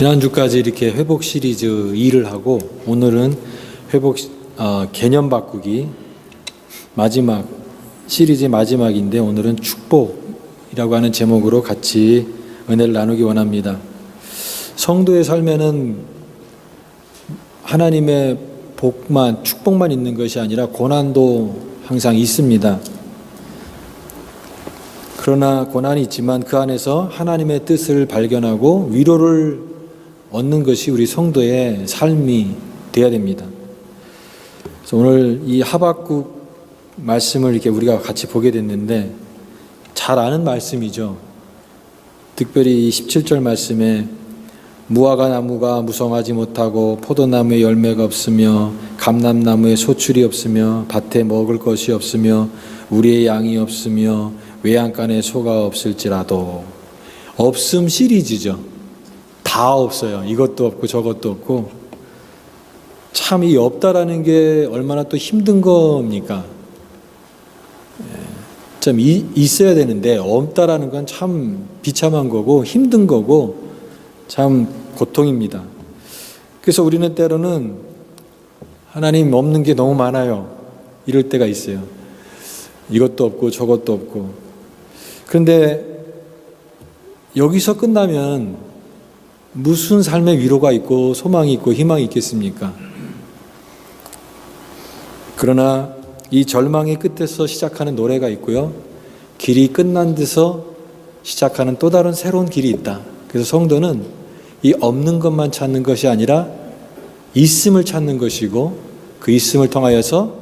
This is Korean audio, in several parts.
지난주까지 이렇게 회복 시리즈 2를 하고 오늘은 회복 개념 바꾸기 마지막 시리즈의 마지막인데 오늘은 축복이라고 하는 제목으로 같이 은혜를 나누기 원합니다. 성도의 삶에는 하나님의 복만 축복만 있는 것이 아니라 고난도 항상 있습니다. 그러나 고난이 있지만 그 안에서 하나님의 뜻을 발견하고 위로를 얻는 것이 우리 성도의 삶이 되어야 됩니다. 그래서 오늘 이 하박국 말씀을 이렇게 우리가 같이 보게 됐는데 잘 아는 말씀이죠. 특별히 이 17절 말씀에 무화과 나무가 무성하지 못하고 포도나무에 열매가 없으며 감람나무에 소출이 없으며 밭에 먹을 것이 없으며 우리의 양이 없으며 외양간에 소가 없을지라도 없음 시리즈죠. 다 없어요. 이것도 없고 저것도 없고 참 이 없다라는 게 얼마나 또 힘든 겁니까? 참 있어야 되는데 없다라는 건 참 비참한 거고 힘든 거고 참 고통입니다. 그래서 우리는 때로는 하나님 없는 게 너무 많아요. 이럴 때가 있어요. 이것도 없고 저것도 없고. 그런데 여기서 끝나면 무슨 삶의 위로가 있고 소망이 있고 희망이 있겠습니까? 그러나 이 절망의 끝에서 시작하는 노래가 있고요. 길이 끝난 데서 시작하는 또 다른 새로운 길이 있다. 그래서 성도는 이 없는 것만 찾는 것이 아니라 있음을 찾는 것이고 그 있음을 통하여서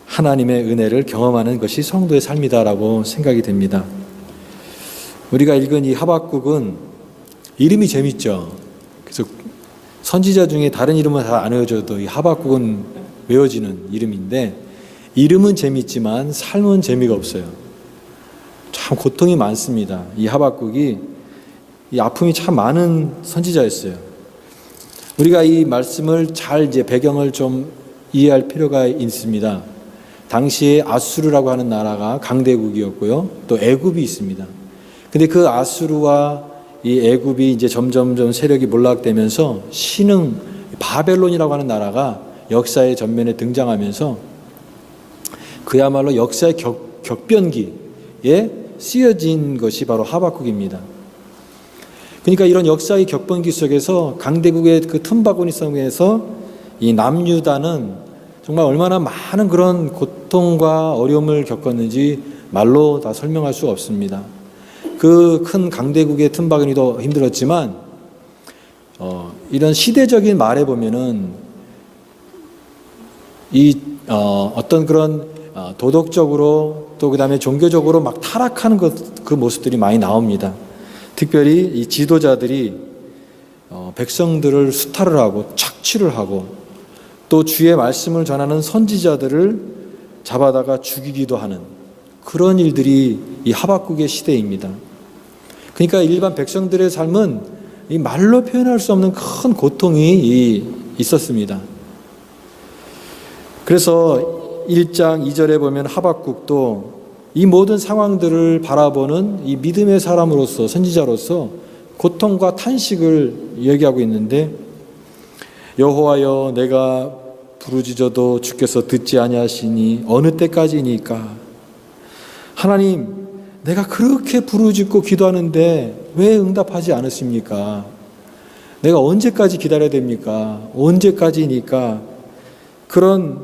하나님의 은혜를 경험하는 것이 성도의 삶이다라고 생각이 됩니다. 우리가 읽은 이 하박국은 이름이 재밌죠. 그래서 선지자 중에 다른 이름은 잘 안 외워져도 이 하박국은 외워지는 이름인데 이름은 재밌지만 삶은 재미가 없어요. 참 고통이 많습니다. 이 하박국이 이 아픔이 참 많은 선지자였어요. 우리가 이 말씀을 잘 이제 배경을 좀 이해할 필요가 있습니다. 당시에 아수르라고 하는 나라가 강대국이었고요. 또 애굽이 있습니다. 근데 그 아수르와 이 애굽이 이제 점점 세력이 몰락되면서 신흥 바벨론이라고 하는 나라가 역사의 전면에 등장하면서 그야말로 역사의 격변기에 쓰여진 것이 바로 하박국입니다. 그러니까 이런 역사의 격변기 속에서 강대국의 그 틈바구니 속에서 이 남유다는 정말 얼마나 많은 그런 고통과 어려움을 겪었는지 말로 다 설명할 수 없습니다. 그 큰 강대국의 틈바구니도 힘들었지만 이런 시대적인 말에 보면은 어떤 그런 도덕적으로 또 그다음에 종교적으로 막 타락하는 그 모습들이 많이 나옵니다. 특별히 이 지도자들이 백성들을 수탈을 하고 착취를 하고 또 주의 말씀을 전하는 선지자들을 잡아다가 죽이기도 하는 그런 일들이 이 하박국의 시대입니다. 그러니까 일반 백성들의 삶은 이 말로 표현할 수 없는 큰 고통이 있었습니다. 그래서 1장 2절에 보면 하박국도 이 모든 상황들을 바라보는 이 믿음의 사람으로서 선지자로서 고통과 탄식을 이야기하고 있는데 여호와여 내가 부르짖어도 주께서 듣지 아니하시니 어느 때까지니까. 하나님 내가 그렇게 부르짖고 기도하는데 왜 응답하지 않으십니까? 내가 언제까지 기다려야 됩니까? 언제까지니까 그런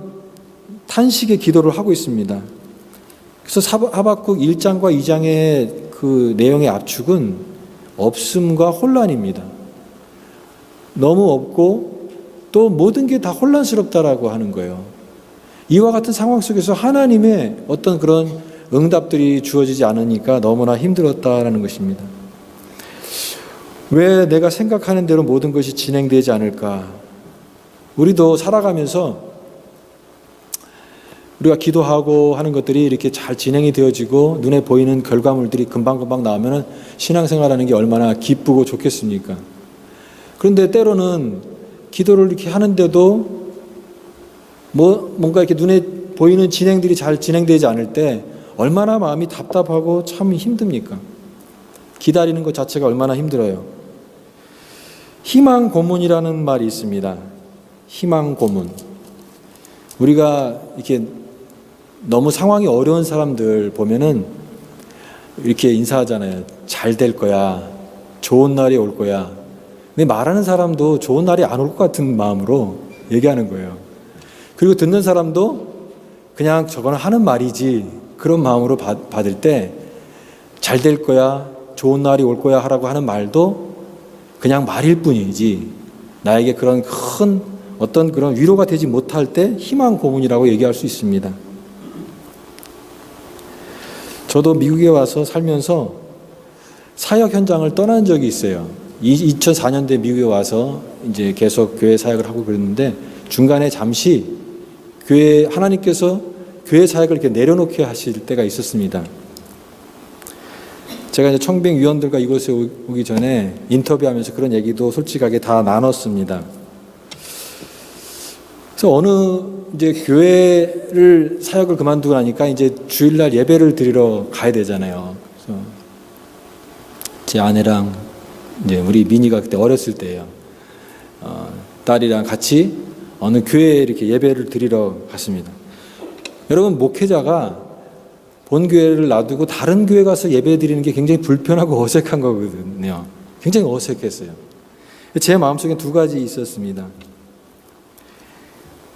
탄식의 기도를 하고 있습니다. 그래서 하박국 1장과 2장의 그 내용의 압축은 없음과 혼란입니다. 너무 없고 또 모든 게 다 혼란스럽다라고 하는 거예요. 이와 같은 상황 속에서 하나님의 어떤 그런 응답들이 주어지지 않으니까 너무나 힘들었다라는 것입니다. 왜 내가 생각하는 대로 모든 것이 진행되지 않을까? 우리도 살아가면서 우리가 기도하고 하는 것들이 이렇게 잘 진행이 되어지고 눈에 보이는 결과물들이 금방금방 나오면 신앙생활하는 게 얼마나 기쁘고 좋겠습니까? 그런데 때로는 기도를 이렇게 하는데도 뭔가 이렇게 눈에 보이는 진행들이 잘 진행되지 않을 때 얼마나 마음이 답답하고 참 힘듭니까? 기다리는 것 자체가 얼마나 힘들어요. 희망 고문이라는 말이 있습니다. 희망 고문. 우리가 이렇게 너무 상황이 어려운 사람들 보면은 이렇게 인사하잖아요. 잘 될 거야. 좋은 날이 올 거야. 근데 말하는 사람도 좋은 날이 안 올 것 같은 마음으로 얘기하는 거예요. 그리고 듣는 사람도 그냥 저거는 하는 말이지 그런 마음으로 받을 때 잘 될 거야, 좋은 날이 올 거야 하라고 하는 말도 그냥 말일 뿐이지 나에게 그런 큰 어떤 그런 위로가 되지 못할 때 희망 고문이라고 얘기할 수 있습니다. 저도 미국에 와서 살면서 사역 현장을 떠난 적이 있어요. 2004년도에 미국에 와서 이제 계속 교회 사역을 하고 그랬는데 중간에 잠시 하나님께서 교회 사역을 이렇게 내려놓게 하실 때가 있었습니다. 제가 이제 청빙위원들과 이곳에 오기 전에 인터뷰하면서 그런 얘기도 솔직하게 다 나눴습니다. 그래서 어느 이제 교회를 사역을 그만두고 나니까 이제 주일날 예배를 드리러 가야 되잖아요. 그래서 제 아내랑 이제 우리 미니가 그때 어렸을 때예요. 딸이랑 같이 어느 교회에 이렇게 예배를 드리러 갔습니다. 여러분, 목회자가 본 교회를 놔두고 다른 교회 가서 예배 드리는 게 굉장히 불편하고 어색한 거거든요. 굉장히 어색했어요. 제 마음속에 두 가지 있었습니다.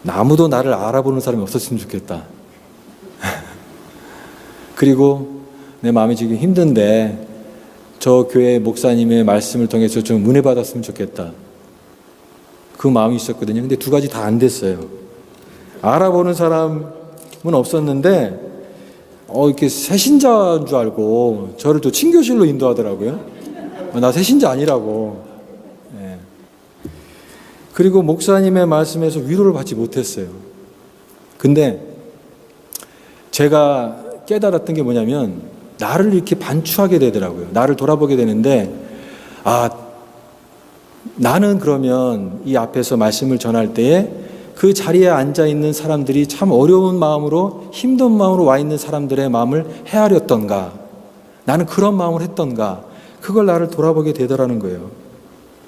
아무도 나를 알아보는 사람이 없었으면 좋겠다. 그리고 내 마음이 지금 힘든데 저 교회 목사님의 말씀을 통해서 좀 은혜 받았으면 좋겠다. 그 마음이 있었거든요. 근데 두 가지 다 안 됐어요. 알아보는 사람은 없었는데 이렇게 새신자인 줄 알고 저를 또 친교실로 인도하더라고요. 나 새신자 아니라고. 네. 그리고 목사님의 말씀에서 위로를 받지 못했어요. 근데 제가 깨달았던 게 뭐냐면 나를 이렇게 반추하게 되더라고요. 나를 돌아보게 되는데 나는 그러면 이 앞에서 말씀을 전할 때에 그 자리에 앉아 있는 사람들이 참 어려운 마음으로 힘든 마음으로 와 있는 사람들의 마음을 헤아렸던가, 나는 그런 마음을 했던가, 그걸 나를 돌아보게 되더라는 거예요.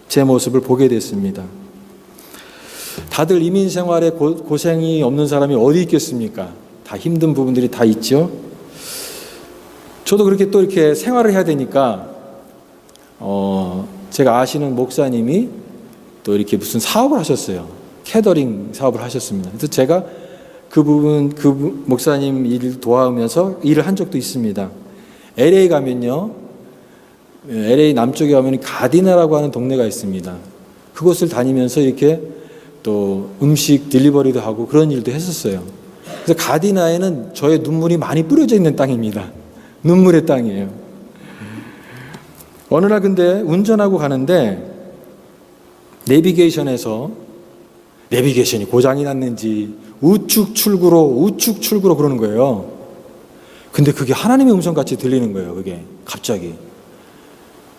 제 모습을 보게 됐습니다. 다들 이민 생활에 고생이 없는 사람이 어디 있겠습니까? 다 힘든 부분들이 다 있죠. 저도 그렇게 또 이렇게 생활을 해야 되니까 제가 아시는 목사님이 또 이렇게 무슨 사업을 하셨어요. 캐더링 사업을 하셨습니다. 그래서 제가 그 목사님 일을 도와오면서 일을 한 적도 있습니다. LA 가면요, LA 남쪽에 가면 가디나라고 하는 동네가 있습니다. 그곳을 다니면서 이렇게 또 음식 딜리버리도 하고 그런 일도 했었어요. 그래서 가디나에는 저의 눈물이 많이 뿌려져 있는 땅입니다. 눈물의 땅이에요. 어느 날 근데 운전하고 가는데 내비게이션이 고장이 났는지 우측 출구로 그러는 거예요. 근데 그게 하나님의 음성같이 들리는 거예요. 그게 갑자기.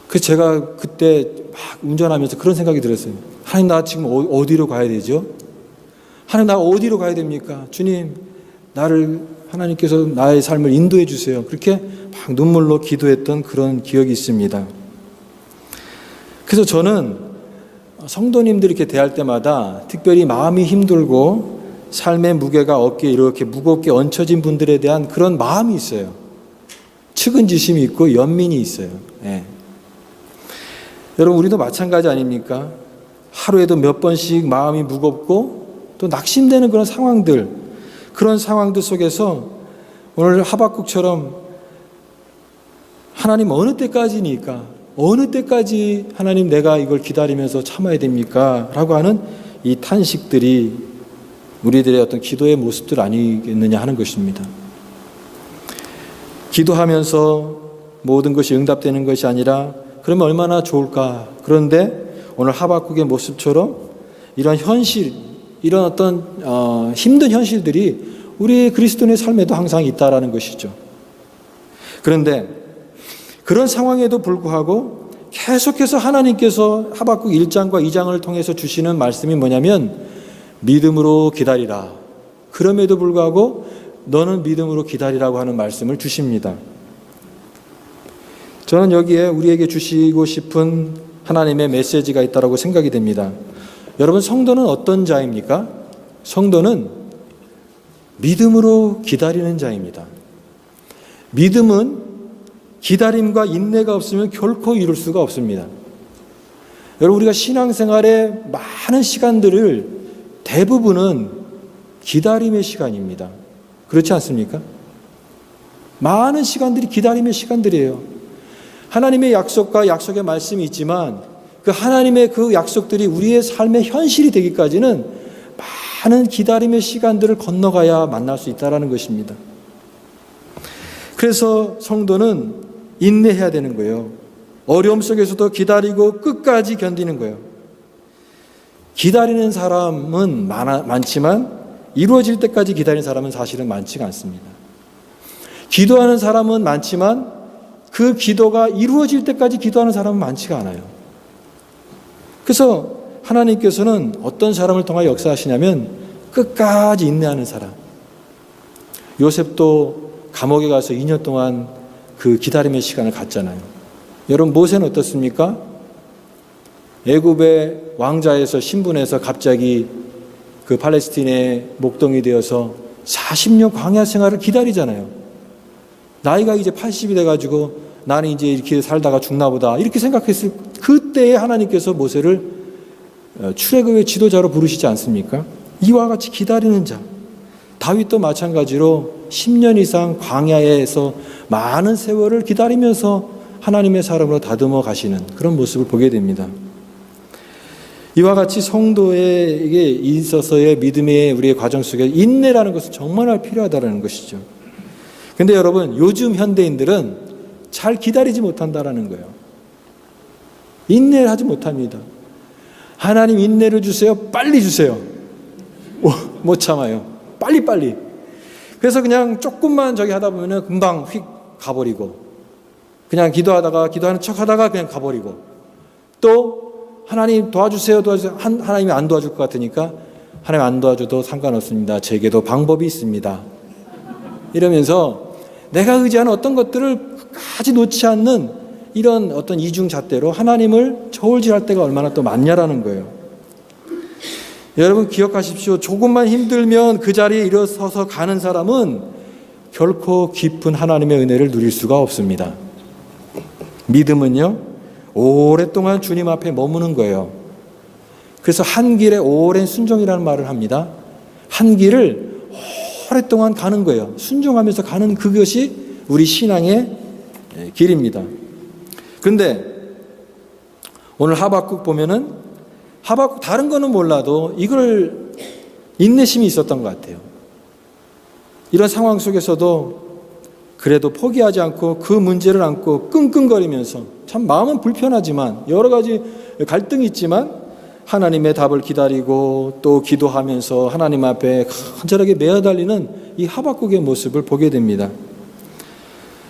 그래서 제가 그때 막 운전하면서 그런 생각이 들었어요. 하나님, 나 지금 어디로 가야 되죠? 하나님, 나 어디로 가야 됩니까? 주님, 하나님께서 나의 삶을 인도해 주세요. 그렇게 막 눈물로 기도했던 그런 기억이 있습니다. 그래서 저는 성도님들 이렇게 대할 때마다 특별히 마음이 힘들고 삶의 무게가 어깨에 이렇게 무겁게 얹혀진 분들에 대한 그런 마음이 있어요. 측은지심이 있고 연민이 있어요. 네. 여러분, 우리도 마찬가지 아닙니까? 하루에도 몇 번씩 마음이 무겁고 또 낙심되는 그런 상황들 속에서 오늘 하박국처럼 하나님 어느 때까지 하나님 내가 이걸 기다리면서 참아야 됩니까? 라고 하는 이 탄식들이 우리들의 어떤 기도의 모습들 아니겠느냐 하는 것입니다. 기도하면서 모든 것이 응답되는 것이 아니라 그러면 얼마나 좋을까? 그런데 오늘 하박국의 모습처럼 이런 이런 어떤 힘든 현실들이 우리 그리스도인의 삶에도 항상 있다라는 것이죠. 그런데 그런 상황에도 불구하고 계속해서 하나님께서 하박국 1장과 2장을 통해서 주시는 말씀이 뭐냐면 믿음으로 기다리라. 그럼에도 불구하고 너는 믿음으로 기다리라고 하는 말씀을 주십니다. 저는 여기에 우리에게 주시고 싶은 하나님의 메시지가 있다고 생각이 됩니다. 여러분, 성도는 어떤 자입니까? 성도는 믿음으로 기다리는 자입니다. 믿음은 기다림과 인내가 없으면 결코 이룰 수가 없습니다. 여러분, 우리가 신앙생활의 많은 시간들을 대부분은 기다림의 시간입니다. 그렇지 않습니까? 많은 시간들이 기다림의 시간들이에요. 하나님의 약속과 약속의 말씀이 있지만 그 하나님의 그 약속들이 우리의 삶의 현실이 되기까지는 많은 기다림의 시간들을 건너가야 만날 수 있다는 것입니다. 그래서 성도는 인내해야 되는 거예요. 어려움 속에서도 기다리고 끝까지 견디는 거예요. 기다리는 사람은 많지만 이루어질 때까지 기다리는 사람은 사실은 많지가 않습니다. 기도하는 사람은 많지만 그 기도가 이루어질 때까지 기도하는 사람은 많지가 않아요. 그래서 하나님께서는 어떤 사람을 통하여 역사하시냐면 끝까지 인내하는 사람. 요셉도 감옥에 가서 2년 동안 그 기다림의 시간을 갖잖아요. 여러분, 모세는 어떻습니까? 애굽의 왕자에서 신분에서 갑자기 그 팔레스틴의 목동이 되어서 40년 광야 생활을 기다리잖아요. 나이가 이제 80이 돼가지고 나는 이제 이렇게 살다가 죽나 보다 이렇게 생각했을 그때에 하나님께서 모세를 출애굽의 지도자로 부르시지 않습니까? 이와 같이 기다리는 자. 다윗도 마찬가지로 10년 이상 광야에서 많은 세월을 기다리면서 하나님의 사람으로 다듬어 가시는 그런 모습을 보게 됩니다. 이와 같이 성도에게 있어서의 믿음의 우리의 과정 속에 인내라는 것은 정말 필요하다는 것이죠. 근데 여러분, 요즘 현대인들은 잘 기다리지 못한다는 거예요. 인내를 하지 못합니다. 하나님 인내를 주세요. 빨리 주세요. 못 참아요. 빨리. 그래서 그냥 조금만 저기 하다 보면 금방 휙 가버리고, 그냥 기도하는 척 하다가 그냥 가버리고, 또 하나님 도와주세요. 하나님이 안 도와줄 것 같으니까 하나님 안 도와줘도 상관없습니다. 제게도 방법이 있습니다. 이러면서 내가 의지하는 어떤 것들을 끝까지 놓지 않는 이런 어떤 이중잣대로 하나님을 저울질할 때가 얼마나 또 많냐라는 거예요. 여러분, 기억하십시오. 조금만 힘들면 그 자리에 일어서서 가는 사람은 결코 깊은 하나님의 은혜를 누릴 수가 없습니다. 믿음은요, 오랫동안 주님 앞에 머무는 거예요. 그래서 한 길에 오랜 순종이라는 말을 합니다. 한 길을 오랫동안 가는 거예요. 순종하면서 가는 그것이 우리 신앙의 길입니다. 그런데 오늘 하박국 보면은 하박국 다른 거는 몰라도 이걸 인내심이 있었던 것 같아요. 이런 상황 속에서도 그래도 포기하지 않고 그 문제를 안고 끙끙거리면서 참 마음은 불편하지만 여러 가지 갈등이 있지만 하나님의 답을 기다리고 또 기도하면서 하나님 앞에 간절하게 매어달리는 이 하박국의 모습을 보게 됩니다.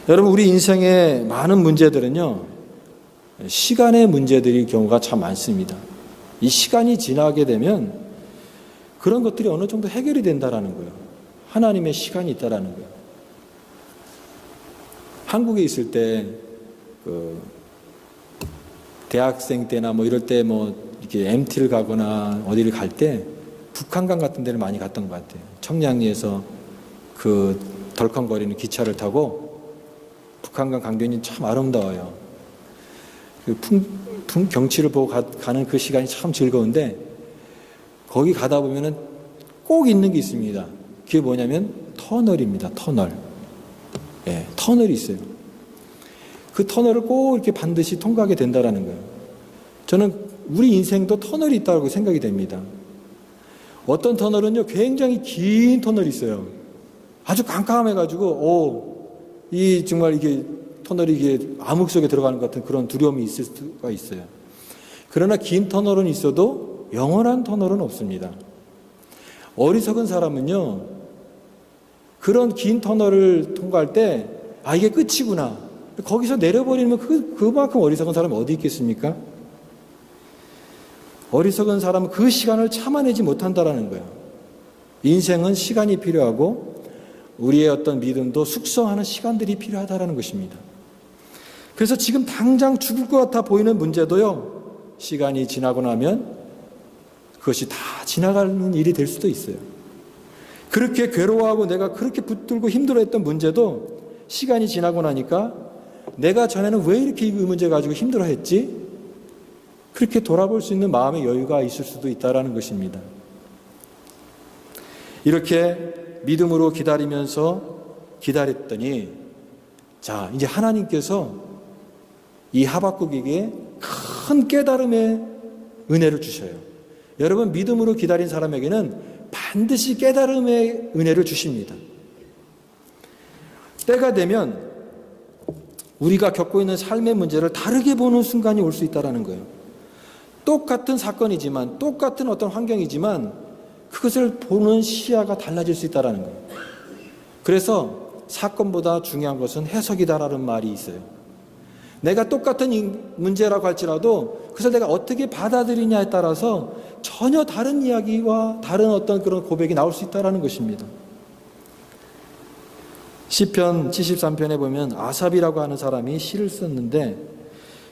여러분, 우리 인생의 많은 문제들은요, 시간의 문제들일 경우가 참 많습니다. 이 시간이 지나게 되면 그런 것들이 어느 정도 해결이 된다라는 거예요. 하나님의 시간이 있다라는 거예요. 한국에 있을 때 대학생 때나 뭐 이럴 때 뭐 이렇게 MT를 가거나 어디를 갈 때 북한강 같은 데를 많이 갔던 것 같아요. 청량리에서 그 덜컹거리는 기차를 타고 북한강 강변이 참 아름다워요. 그 경치를 보고 가는 그 시간이 참 즐거운데 거기 가다 보면은 꼭 있는 게 있습니다. 그게 뭐냐면 터널입니다. 터널. 예, 터널이 있어요. 그 터널을 꼭 이렇게 반드시 통과하게 된다라는 거예요. 저는 우리 인생도 터널이 있다고 생각이 됩니다. 어떤 터널은요, 굉장히 긴 터널이 있어요. 아주 깜깜해가지고, 정말 이게 터널이 이게 암흑 속에 들어가는 것 같은 그런 두려움이 있을 수가 있어요. 그러나 긴 터널은 있어도 영원한 터널은 없습니다. 어리석은 사람은요, 그런 긴 터널을 통과할 때, 이게 끝이구나. 거기서 내려버리면 그만큼 어리석은 사람이 어디 있겠습니까? 어리석은 사람은 그 시간을 참아내지 못한다라는 거예요. 인생은 시간이 필요하고 우리의 어떤 믿음도 숙성하는 시간들이 필요하다라는 것입니다. 그래서 지금 당장 죽을 것 같아 보이는 문제도요, 시간이 지나고 나면 그것이 다 지나가는 일이 될 수도 있어요. 그렇게 괴로워하고 내가 그렇게 붙들고 힘들어했던 문제도 시간이 지나고 나니까 내가 전에는 왜 이렇게 이 문제 가지고 힘들어했지? 그렇게 돌아볼 수 있는 마음의 여유가 있을 수도 있다는 것입니다. 이렇게 믿음으로 기다렸더니 자, 이제 하나님께서 이 하박국에게 큰 깨달음의 은혜를 주셔요. 여러분, 믿음으로 기다린 사람에게는 반드시 깨달음의 은혜를 주십니다. 때가 되면 우리가 겪고 있는 삶의 문제를 다르게 보는 순간이 올 수 있다는 거예요. 똑같은 사건이지만, 똑같은 어떤 환경이지만 그것을 보는 시야가 달라질 수 있다는 거예요. 그래서 사건보다 중요한 것은 해석이다라는 말이 있어요. 내가 똑같은 문제라고 할지라도 그것을 내가 어떻게 받아들이냐에 따라서 전혀 다른 이야기와 다른 어떤 그런 고백이 나올 수 있다는 것입니다. 시편 73편에 보면 아삽이라고 하는 사람이 시를 썼는데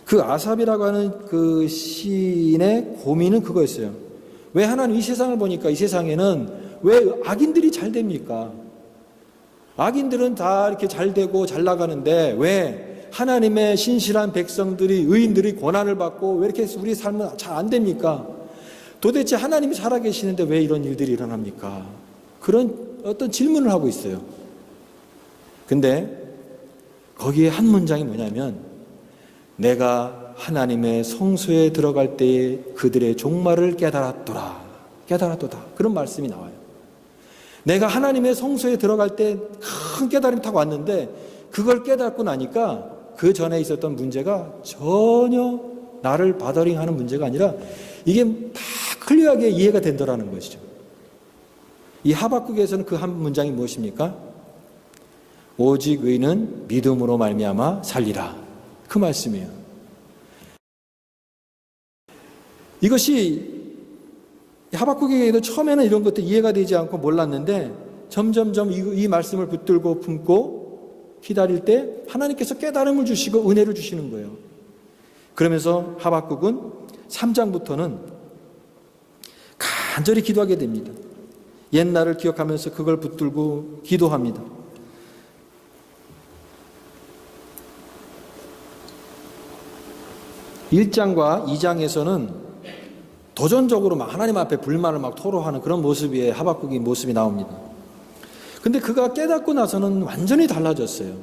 그 아삽이라고 하는 그 시인의 고민은 그거였어요. 왜 하나님 이 세상을 보니까 이 세상에는 왜 악인들이 잘 됩니까? 악인들은 다 이렇게 잘 되고 잘 나가는데 왜 하나님의 신실한 백성들이 의인들이 고난을 받고 왜 이렇게 우리 삶은 잘 안 됩니까? 도대체 하나님이 살아계시는데 왜 이런 일들이 일어납니까? 그런 어떤 질문을 하고 있어요. 근데 거기에 한 문장이 뭐냐면 내가 하나님의 성소에 들어갈 때에 그들의 종말을 깨달았도다. 그런 말씀이 나와요. 내가 하나님의 성소에 들어갈 때 큰 깨달음이 타고 왔는데 그걸 깨닫고 나니까 그 전에 있었던 문제가 전혀 나를 바더링하는 문제가 아니라 이게 다 클리어하게 이해가 된다는 것이죠. 이 하박국에서는 그 한 문장이 무엇입니까? 오직 의인은 믿음으로 말미암아 살리라. 그 말씀이에요. 이것이 하박국에게도 처음에는 이런 것도 이해가 되지 않고 몰랐는데 점점점 이 말씀을 붙들고 품고 기다릴 때 하나님께서 깨달음을 주시고 은혜를 주시는 거예요. 그러면서 하박국은 3장부터는 간절히 기도하게 됩니다. 옛날을 기억하면서 그걸 붙들고 기도합니다. 1장과 2장에서는 도전적으로 막 하나님 앞에 불만을 막 토로하는 그런 모습의 하박국의 모습이 나옵니다. 근데 그가 깨닫고 나서는 완전히 달라졌어요.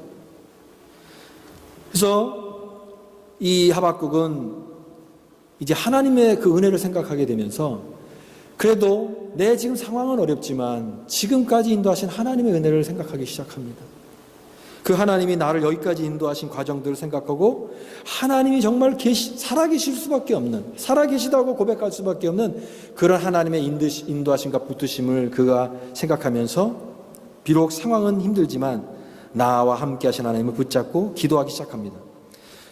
그래서 이 하박국은 이제 하나님의 그 은혜를 생각하게 되면서 그래도 내 지금 상황은 어렵지만 지금까지 인도하신 하나님의 은혜를 생각하기 시작합니다. 그 하나님이 나를 여기까지 인도하신 과정들을 생각하고 하나님이 정말 살아계실 수밖에 없는, 살아계시다고 고백할 수밖에 없는 그런 하나님의 인도하심과 붙드심을 그가 생각하면서 비록 상황은 힘들지만 나와 함께 하신 하나님을 붙잡고 기도하기 시작합니다.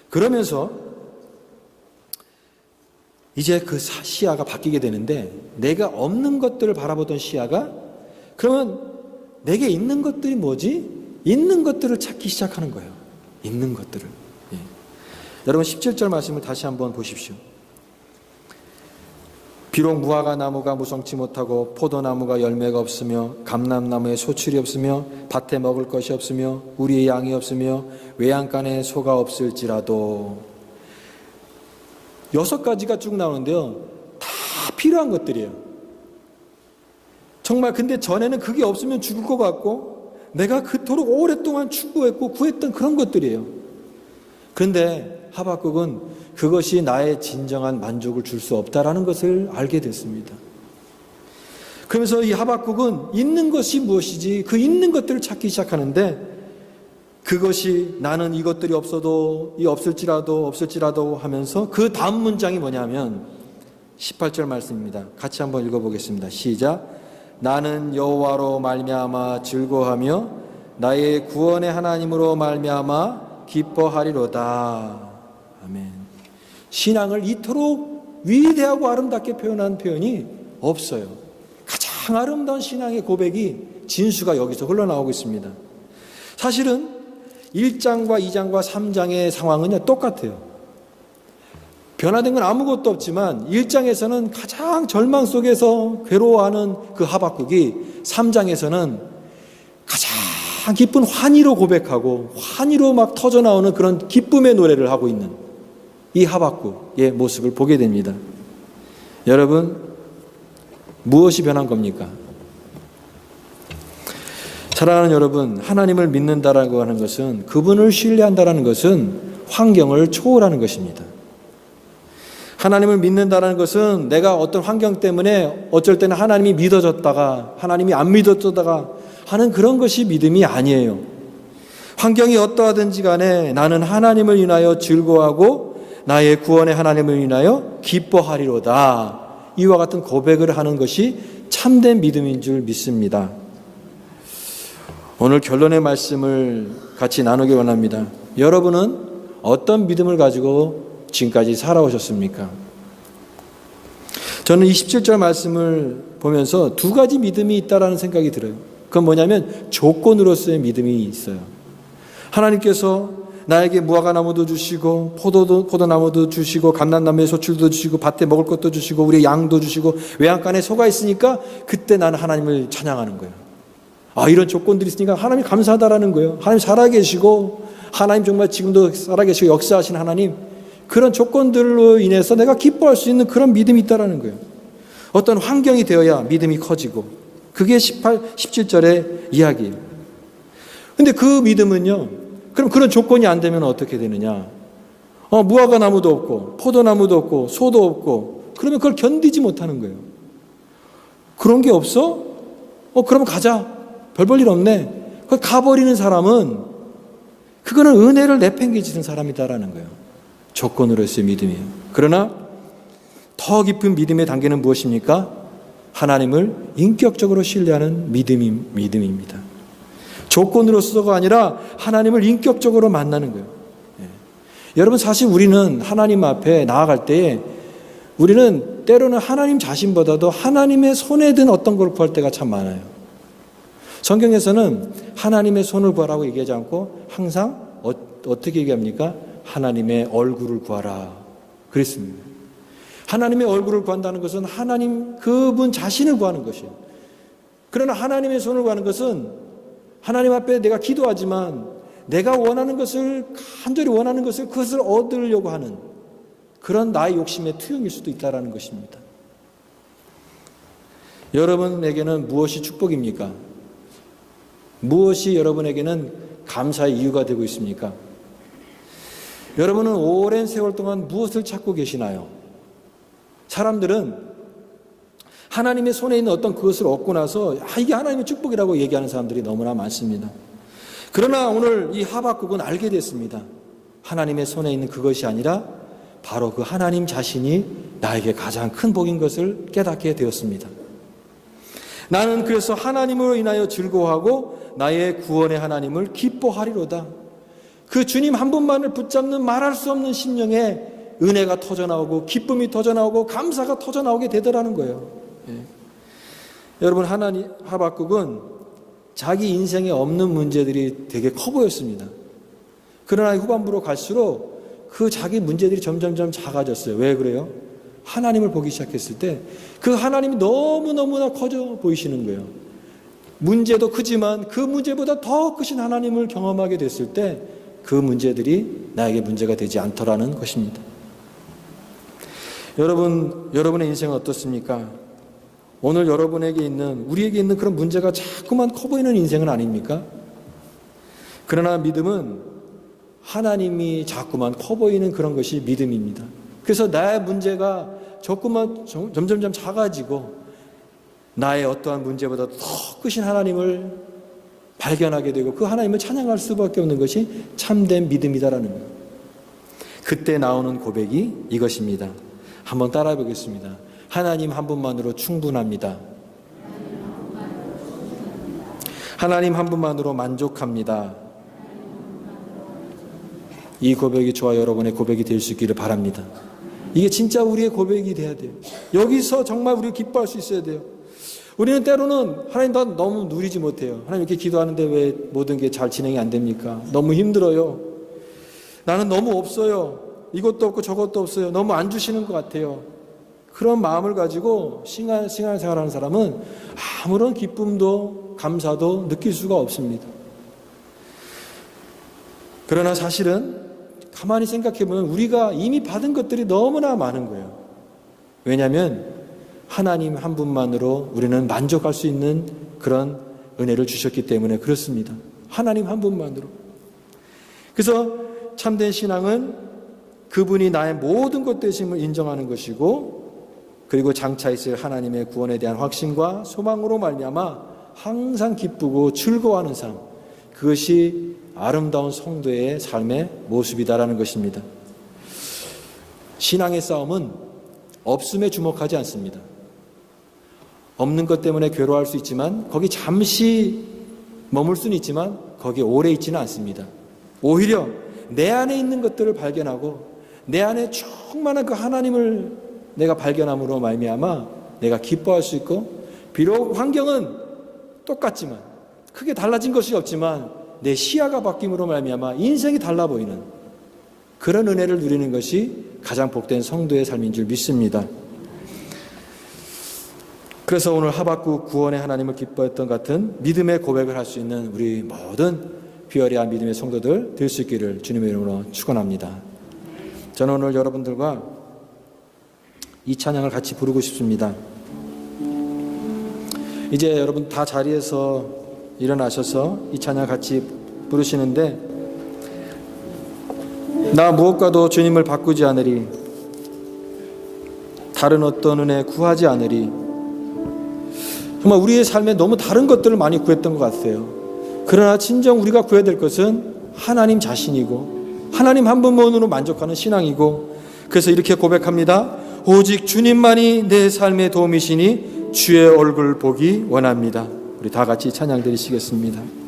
그러면서 이제 그 시야가 바뀌게 되는데 내가 없는 것들을 바라보던 시야가 그러면 내게 있는 것들이 뭐지? 있는 것들을 찾기 시작하는 거예요. 있는 것들을. 예. 여러분 17절 말씀을 다시 한번 보십시오. 비록 무화과 나무가 무성치 못하고 포도나무가 열매가 없으며 감람나무에 소출이 없으며 밭에 먹을 것이 없으며 우리의 양이 없으며 외양간에 소가 없을지라도 6가지가 쭉 나오는데요. 다 필요한 것들이에요. 정말 근데 전에는 그게 없으면 죽을 것 같고 내가 그토록 오랫동안 추구했고 구했던 그런 것들이에요. 그런데 하박국은 그것이 나의 진정한 만족을 줄 수 없다라는 것을 알게 됐습니다. 그러면서 이 하박국은 있는 것이 무엇이지 그 있는 것들을 찾기 시작하는데 그것이 나는 이것들이 없어도 없을지라도 하면서 그 다음 문장이 뭐냐면 18절 말씀입니다. 같이 한번 읽어보겠습니다. 시작. 나는 여호와로 말미암아 즐거워하며 나의 구원의 하나님으로 말미암아 기뻐하리로다. 아멘. 신앙을 이토록 위대하고 아름답게 표현한 표현이 없어요. 가장 아름다운 신앙의 고백이 진수가 여기서 흘러나오고 있습니다. 사실은 1장과 2장과 3장의 상황은 똑같아요. 변화된 건 아무것도 없지만 1장에서는 가장 절망 속에서 괴로워하는 그 하박국이 3장에서는 가장 기쁜 환희로 고백하고 환희로 막 터져나오는 그런 기쁨의 노래를 하고 있는 이 하박국의 모습을 보게 됩니다. 여러분, 무엇이 변한 겁니까? 사랑하는 여러분, 하나님을 믿는다라고 하는 것은, 그분을 신뢰한다라는 것은 환경을 초월하는 것입니다. 하나님을 믿는다는 것은 내가 어떤 환경 때문에 어쩔 때는 하나님이 믿어졌다가 하나님이 안 믿어졌다가 하는 그런 것이 믿음이 아니에요. 환경이 어떠하든지 간에 나는 하나님을 인하여 즐거워하고 나의 구원의 하나님을 인하여 기뻐하리로다. 이와 같은 고백을 하는 것이 참된 믿음인 줄 믿습니다. 오늘 결론의 말씀을 같이 나누기 원합니다. 여러분은 어떤 믿음을 가지고 지금까지 살아오셨습니까? 저는 27절 말씀을 보면서 두 가지 믿음이 있다라는 생각이 들어요. 그건 뭐냐면 조건으로서의 믿음이 있어요. 하나님께서 나에게 무화과나무도 주시고 포도나무도 주시고 감람나무의 소출도 주시고 밭에 먹을 것도 주시고 우리의 양도 주시고 외양간에 소가 있으니까 그때 나는 하나님을 찬양하는 거예요. 이런 조건들이 있으니까 하나님 감사하다라는 거예요. 하나님 살아계시고 하나님 정말 지금도 살아계시고 역사하신 하나님, 그런 조건들로 인해서 내가 기뻐할 수 있는 그런 믿음이 있다라는 거예요. 어떤 환경이 되어야 믿음이 커지고, 그게 17절의 이야기예요. 근데 그 믿음은요, 그럼 그런 조건이 안 되면 어떻게 되느냐? 무화과 나무도 없고 포도나무도 없고 소도 없고, 그러면 그걸 견디지 못하는 거예요. 그런 게 없어? 그럼 가자. 별 볼 일 없네. 가버리는 사람은, 그거는 은혜를 내팽개치는 사람이다라는 거예요. 조건으로서의 믿음이에요. 그러나 더 깊은 믿음의 단계는 무엇입니까? 하나님을 인격적으로 신뢰하는 믿음입니다. 조건으로서가 아니라 하나님을 인격적으로 만나는 거예요. 여러분, 사실 우리는 하나님 앞에 나아갈 때에 우리는 때로는 하나님 자신보다도 하나님의 손에 든 어떤 걸 구할 때가 참 많아요. 성경에서는 하나님의 손을 구하라고 얘기하지 않고 항상 어떻게 얘기합니까? 하나님의 얼굴을 구하라 그랬습니다. 하나님의 얼굴을 구한다는 것은 하나님 그분 자신을 구하는 것이에요. 그러나 하나님의 손을 구하는 것은 하나님 앞에 내가 기도하지만 내가 원하는 것을, 간절히 원하는 것을, 그것을 얻으려고 하는 그런 나의 욕심의 투영일 수도 있다는 것입니다. 여러분에게는 무엇이 축복입니까? 무엇이 여러분에게는 감사의 이유가 되고 있습니까? 여러분은 오랜 세월 동안 무엇을 찾고 계시나요? 사람들은 하나님의 손에 있는 어떤 그것을 얻고 나서 이게 하나님의 축복이라고 얘기하는 사람들이 너무나 많습니다. 그러나 오늘 이 하박국은 알게 됐습니다. 하나님의 손에 있는 그것이 아니라 바로 그 하나님 자신이 나에게 가장 큰 복인 것을 깨닫게 되었습니다. 나는 그래서 하나님으로 인하여 즐거워하고 나의 구원의 하나님을 기뻐하리로다. 그 주님 한 분만을 붙잡는 말할 수 없는 심령에 은혜가 터져나오고 기쁨이 터져나오고 감사가 터져나오게 되더라는 거예요. 여러분, 하박국은 자기 인생에 없는 문제들이 되게 커 보였습니다. 그러나 후반부로 갈수록 그 자기 문제들이 점점점 작아졌어요. 왜 그래요? 하나님을 보기 시작했을 때 그 하나님이 너무너무나 커져 보이시는 거예요. 문제도 크지만 그 문제보다 더 크신 하나님을 경험하게 됐을 때 그 문제들이 나에게 문제가 되지 않더라는 것입니다. 여러분의 인생은 어떻습니까? 오늘 여러분에게 있는, 우리에게 있는 그런 문제가 자꾸만 커 보이는 인생은 아닙니까? 그러나 믿음은 하나님이 자꾸만 커 보이는 그런 것이 믿음입니다. 그래서 나의 문제가 자꾸만 점점점 작아지고 나의 어떠한 문제보다 더 크신 하나님을 발견하게 되고 그 하나님을 찬양할 수밖에 없는 것이 참된 믿음이다라는 거예요. 그때 나오는 고백이 이것입니다. 한번 따라해 보겠습니다. 하나님 한 분만으로 충분합니다. 하나님 한 분만으로 만족합니다. 이 고백이 저와 여러분의 고백이 될 수 있기를 바랍니다. 이게 진짜 우리의 고백이 돼야 돼요. 여기서 정말 우리가 기뻐할 수 있어야 돼요. 우리는 때로는 하나님 나 너무 누리지 못해요. 하나님 이렇게 기도하는데 왜 모든 게 잘 진행이 안 됩니까? 너무 힘들어요. 나는 너무 없어요. 이것도 없고 저것도 없어요. 너무 안 주시는 것 같아요. 그런 마음을 가지고 신앙생활하는 사람은 아무런 기쁨도 감사도 느낄 수가 없습니다. 그러나 사실은 가만히 생각해보면 우리가 이미 받은 것들이 너무나 많은 거예요. 왜냐하면 하나님 한 분만으로 우리는 만족할 수 있는 그런 은혜를 주셨기 때문에 그렇습니다. 하나님 한 분만으로. 그래서 참된 신앙은 그분이 나의 모든 것 되심을 인정하는 것이고, 그리고 장차 있을 하나님의 구원에 대한 확신과 소망으로 말미암아 항상 기쁘고 즐거워하는 삶, 그것이 아름다운 성도의 삶의 모습이다라는 것입니다. 신앙의 싸움은 없음에 주목하지 않습니다. 없는 것 때문에 괴로워할 수 있지만, 거기 잠시 머물 수는 있지만 거기에 오래 있지는 않습니다. 오히려 내 안에 있는 것들을 발견하고 내 안에 충만한 그 하나님을 내가 발견함으로 말미암아 내가 기뻐할 수 있고, 비록 환경은 똑같지만 크게 달라진 것이 없지만 내 시야가 바뀜으로 말미암아 인생이 달라 보이는 그런 은혜를 누리는 것이 가장 복된 성도의 삶인 줄 믿습니다. 그래서 오늘 하박국 구원의 하나님을 기뻐했던 같은 믿음의 고백을 할 수 있는 우리 모든 비어리한 믿음의 성도들 될 수 있기를 주님의 이름으로 축원합니다. 저는 오늘 여러분들과 이 찬양을 같이 부르고 싶습니다. 이제 여러분 다 자리에서 일어나셔서 이 찬양 같이 부르시는데, 나 무엇과도 주님을 바꾸지 않으리, 다른 어떤 은혜 구하지 않으리. 정말 우리의 삶에 너무 다른 것들을 많이 구했던 것 같아요. 그러나 진정 우리가 구해야 될 것은 하나님 자신이고 하나님 한 분만으로 만족하는 신앙이고, 그래서 이렇게 고백합니다. 오직 주님만이 내 삶의 도움이시니 주의 얼굴 보기 원합니다. 우리 다 같이 찬양 드리시겠습니다.